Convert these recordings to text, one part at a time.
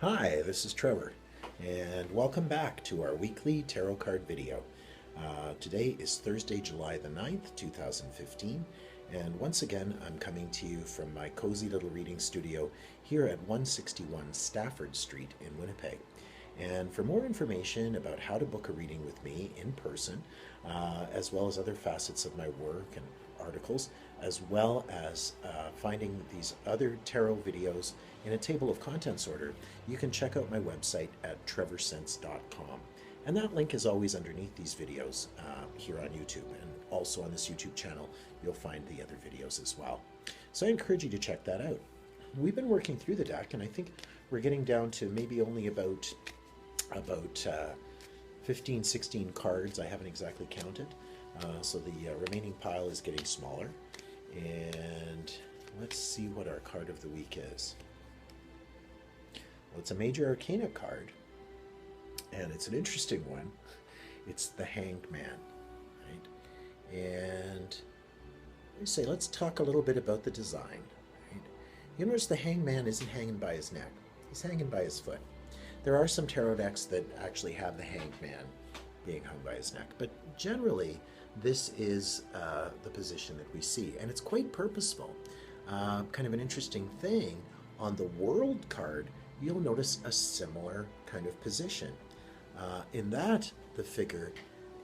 Hi, this is Trevor, and welcome back to our weekly tarot card video. Today is Thursday, July the 9th, 2015, and once again I'm coming to you from my cozy little reading studio here at 161 Stafford Street in Winnipeg. And for more information about how to book a reading with me in person, as well as other facets of my work and articles, as well as finding these other tarot videos in a table of contents order, you can check out my website at trevorsense.com. And that link is always underneath these videos here on YouTube. And also on this YouTube channel, you'll find the other videos as well. So I encourage you to check that out. We've been working through the deck, and I think we're getting down to maybe only about 15, 16 cards. I haven't exactly counted. So the remaining pile is getting smaller. And let's see what our card of the week is. Well, it's a major arcana card, and it's an interesting one. It's the Hanged Man, right? And let's talk a little bit about the design. Right? You notice the Hanged Man isn't hanging by his neck. He's hanging by his foot. There are some tarot decks that actually have the Hanged Man being hung by his neck, but generally this is the position that we see, and it's quite purposeful. Kind of an interesting thing, on the World card, you'll notice a similar kind of position. In that, the figure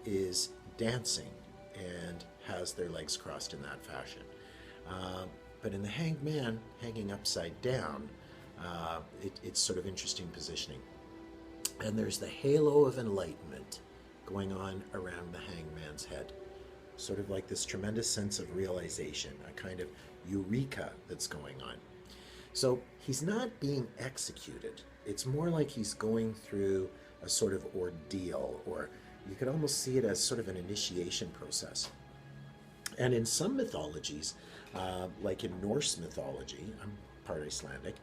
is dancing and has their legs crossed in that fashion. But in the Hanged Man, hanging upside down, it's sort of interesting positioning. And there's the halo of enlightenment going on around the Hanged Man's head. Sort of like this tremendous sense of realization, a kind of eureka that's going on. So he's not being executed. It's more like he's going through a sort of ordeal, or you could almost see it as sort of an initiation process. And in some mythologies, like in Norse mythology, I'm part Icelandic,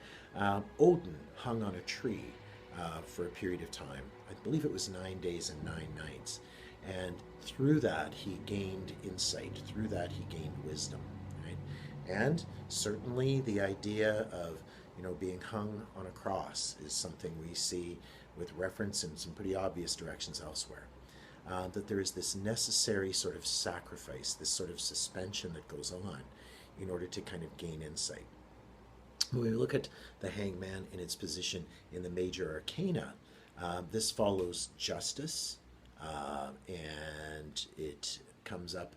Odin hung on a tree for a period of time. I believe it was 9 days and 9 nights. And through that, he gained insight. Through that, he gained wisdom. Right? And certainly the idea of, being hung on a cross is something we see with reference in some pretty obvious directions elsewhere. That there is this necessary sort of sacrifice, this sort of suspension that goes on in order to kind of gain insight. When we look at the Hanged Man in its position in the major arcana, this follows justice, and it comes up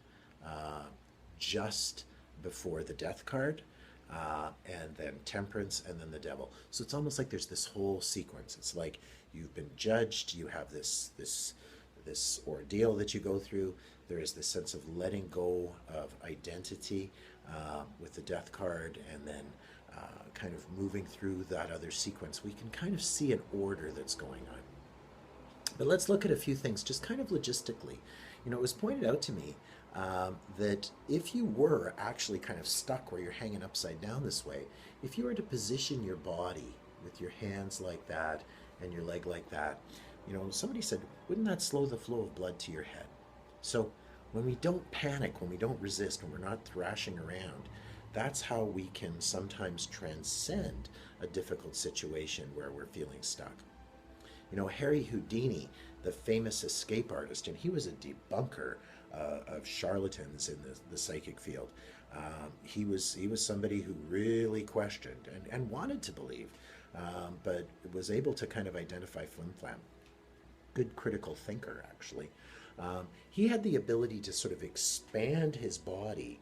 just before the death card, and then temperance, and then the devil. So it's almost like there's this whole sequence. It's like you've been judged, you have this ordeal that you go through. There is this sense of letting go of identity with the death card, and then kind of moving through that other sequence. We can kind of see an order that's going on. But let's look at a few things just kind of logistically. It was pointed out to me that if you were actually kind of stuck where you're hanging upside down this way, if you were to position your body with your hands like that and your leg like that, somebody said, wouldn't that slow the flow of blood to your head? So when we don't panic, when we don't resist, when we're not thrashing around, that's how we can sometimes transcend a difficult situation where we're feeling stuck. Harry Houdini, the famous escape artist, and he was a debunker of charlatans in the psychic field. He was somebody who really questioned and wanted to believe, but was able to kind of identify flim-flam. Good critical thinker, actually. He had the ability to sort of expand his body,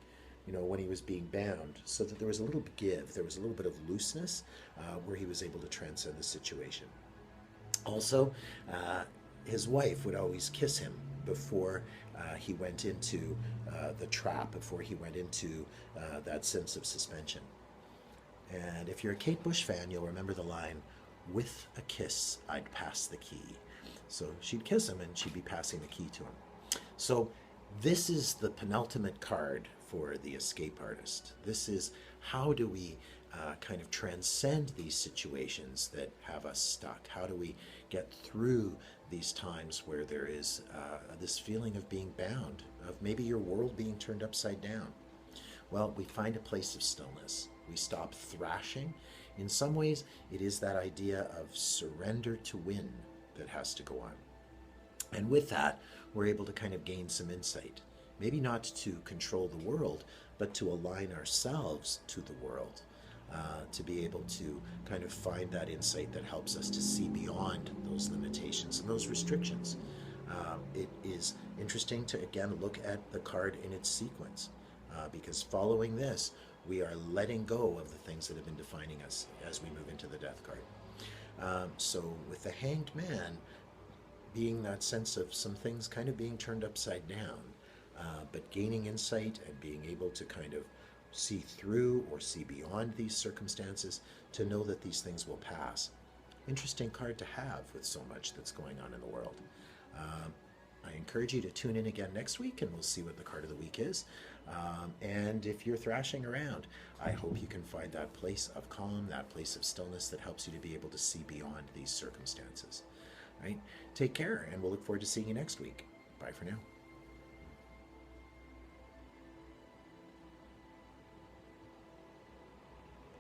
when he was being bound, so that there was a little give, there was a little bit of looseness where he was able to transcend the situation. Also, his wife would always kiss him before he went into the trap, before he went into that sense of suspension. And if you're a Kate Bush fan, you'll remember the line, "With a kiss, I'd pass the key." So she'd kiss him and she'd be passing the key to him. So this is the penultimate card for the escape artist. This is how do we kind of transcend these situations that have us stuck? How do we get through these times where there is this feeling of being bound, of maybe your world being turned upside down? Well, we find a place of stillness. We stop thrashing In some ways, it is that idea of surrender to win that has to go on. And with that, we're able to kind of gain some insight. Maybe not to control the world, but to align ourselves to the world. To be able to kind of find that insight that helps us to see beyond those limitations and those restrictions. It is interesting to again look at the card in its sequence, because following this, we are letting go of the things that have been defining us as we move into the death card. So with the Hanged Man being that sense of some things kind of being turned upside down, but gaining insight and being able to kind of see through or see beyond these circumstances to know that these things will pass. Interesting card to have with so much that's going on in the world. I encourage you to tune in again next week and we'll see what the card of the week is. And if you're thrashing around, I hope you can find that place of calm, that place of stillness that helps you to be able to see beyond these circumstances. Right? Take care, and we'll look forward to seeing you next week. Bye for now.